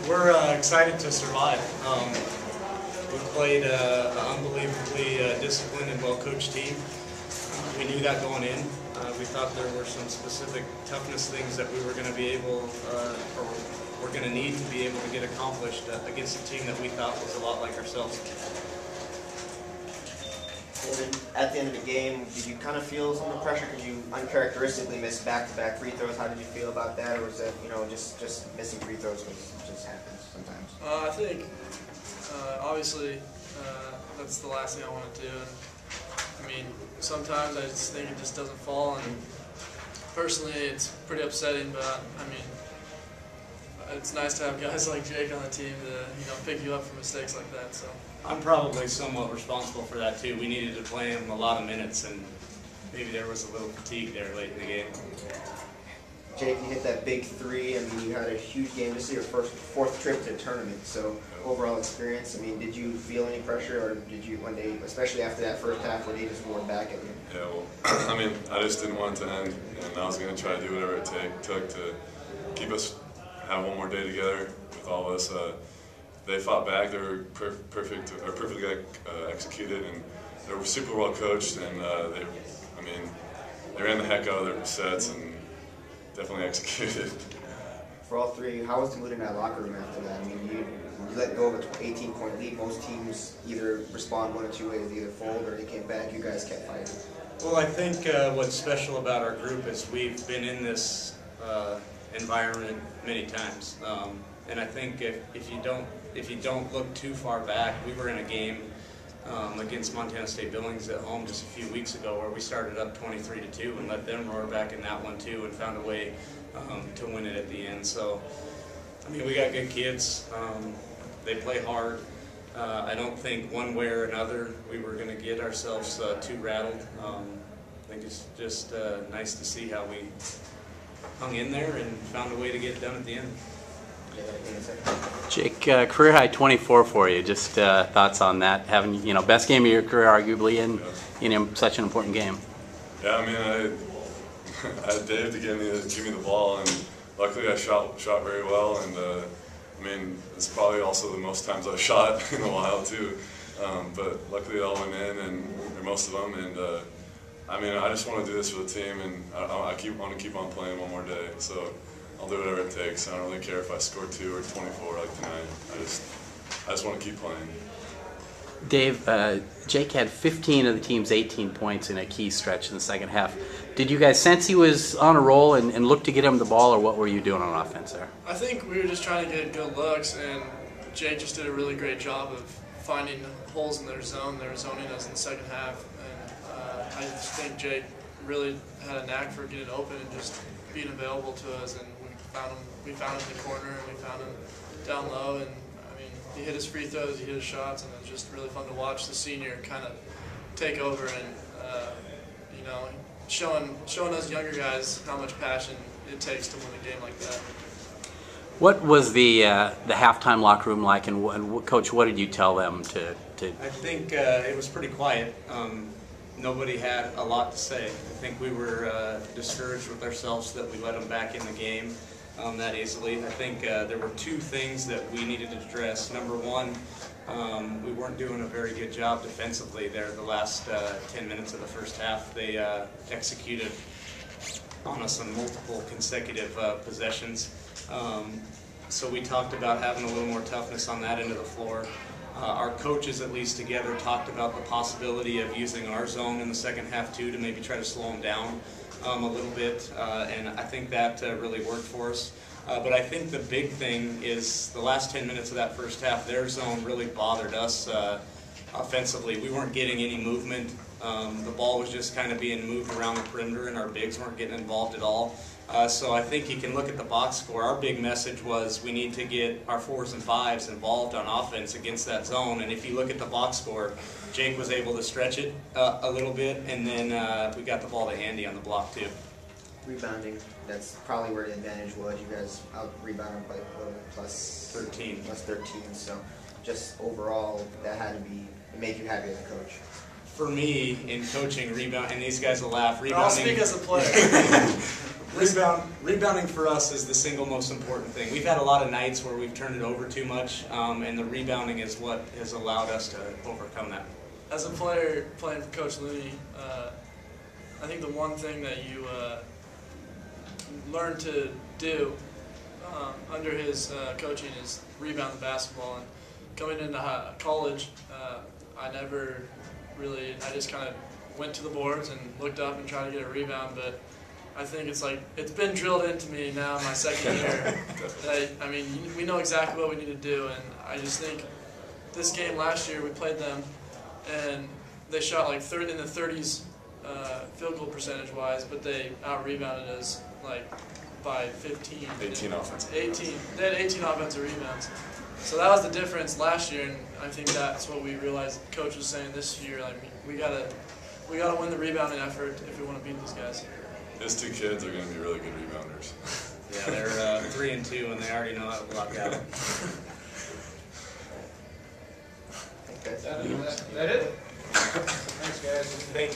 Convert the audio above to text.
We're excited to survive. We played an unbelievably disciplined and well-coached team. We knew that going in. We thought there were some specific toughness things that we were going to be able, or we're going to need to be able to get accomplished against a team that we thought was a lot like ourselves. And then at the end of the game, did you kind of feel some of the pressure because you uncharacteristically missed back-to-back free throws? How did you feel about that, or was that just missing free throws because it just happens sometimes? I think obviously that's the last thing I want to do. And, I mean, sometimes I just think it just doesn't fall, and personally it's pretty upsetting. But I mean, it's nice to have guys like Jake on the team to pick you up for mistakes like that. So I'm probably somewhat responsible for that too. We needed to play him a lot of minutes, and maybe there was a little fatigue there late in the game. Jake, you hit that big three. I mean, you had a huge game. This is your fourth trip to the tournament. So overall experience. I mean, did you feel any pressure, or did you one day, especially after that first half, where they just roared back at you? Yeah, well, I mean, I just didn't want it to end, and I was going to try to do whatever it took to keep us have one more day together with all of us. They fought back. They were perfectly executed, and they were super well coached. And they ran the heck out of their sets and definitely executed. For all three, how was the mood in that locker room after that? I mean, you let go of an 18-point lead. Most teams either respond one of two ways, either fold or they came back. You guys kept fighting. Well, I think what's special about our group is we've been in this environment many times, and I think if you don't look too far back, we were in a game against Montana State Billings at home just a few weeks ago where we started up 23-2 and let them roar back in that one too, and found a way to win it at the end. So, I mean, we got good kids. They play hard. I don't think one way or another we were going to get ourselves too rattled. I think it's just nice to see how we hung in there and found a way to get it done at the end. Jake, career high 24 for you. Just thoughts on that? Having best game of your career, arguably, in such an important game. Yeah, I mean, I had Dave to give me the ball, and luckily I shot very well. And I mean, it's probably also the most times I've shot in a while too. But luckily it all went in, and most of them. And I mean, I just want to do this for the team, and I want to keep on playing one more day. So I'll do whatever it takes. I don't really care if I score 2 or 24 like tonight. I just want to keep playing. Dave, Jake had 15 of the team's 18 points in a key stretch in the second half. Did you guys sense he was on a roll and look to get him the ball, or what were you doing on offense there? I think we were just trying to get good looks, and Jake just did a really great job of finding holes in their zone. They were zoning us in the second half, and I just think Jake really had a knack for getting open and just being available to us, and we found him in the corner, and we found him down low, and I mean, he hit his free throws, he hit his shots, and it was just really fun to watch the senior kind of take over and showing us younger guys how much passion it takes to win a game like that. What was the halftime locker room like, and Coach, what did you tell them to? I think it was pretty quiet. Nobody had a lot to say. I think we were discouraged with ourselves that we let them back in the game that easily. I think there were two things that we needed to address. Number one, we weren't doing a very good job defensively there the last 10 minutes of the first half. They executed on us on multiple consecutive possessions. So we talked about having a little more toughness on that end of the floor. Our coaches, at least together, talked about the possibility of using our zone in the second half too to maybe try to slow them down a little bit, and I think that really worked for us. But I think the big thing is the last 10 minutes of that first half, their zone really bothered us offensively. We weren't getting any movement. The ball was just kind of being moved around the perimeter, and our bigs weren't getting involved at all. So I think you can look at the box score. Our big message was we need to get our 4s and 5s involved on offense against that zone. And if you look at the box score, Jake was able to stretch it a little bit, and then we got the ball to Andy on the block too. Rebounding, that's probably where the advantage was. You guys out-rebounded by plus 13. Plus 13, so just overall, that had to make you happy as a coach. For me, in coaching, and these guys will laugh, rebounding. I'll speak as a player. Rebounding for us is the single most important thing. We've had a lot of nights where we've turned it over too much, and the rebounding is what has allowed us to overcome that. As a player playing for Coach Looney, I think the one thing that you learn to do under his coaching is rebound the basketball. And coming into college, I just kind of went to the boards and looked up and tried to get a rebound, but I think it's been drilled into me now in my second year. We know exactly what we need to do, and I just think this game last year we played them, and they shot like in the 30s field goal percentage wise, but they out rebounded us like by 15. 18 offensive. 18. They had 18 offensive rebounds. So that was the difference last year, and I think that's what we realized. Coach was saying this year, like we gotta win the rebounding effort if we want to beat these guys. His two kids are going to be really good rebounders. Yeah, they're 3 and 2, and they already know how to block out. Okay. That it? Thanks, guys. Thank you.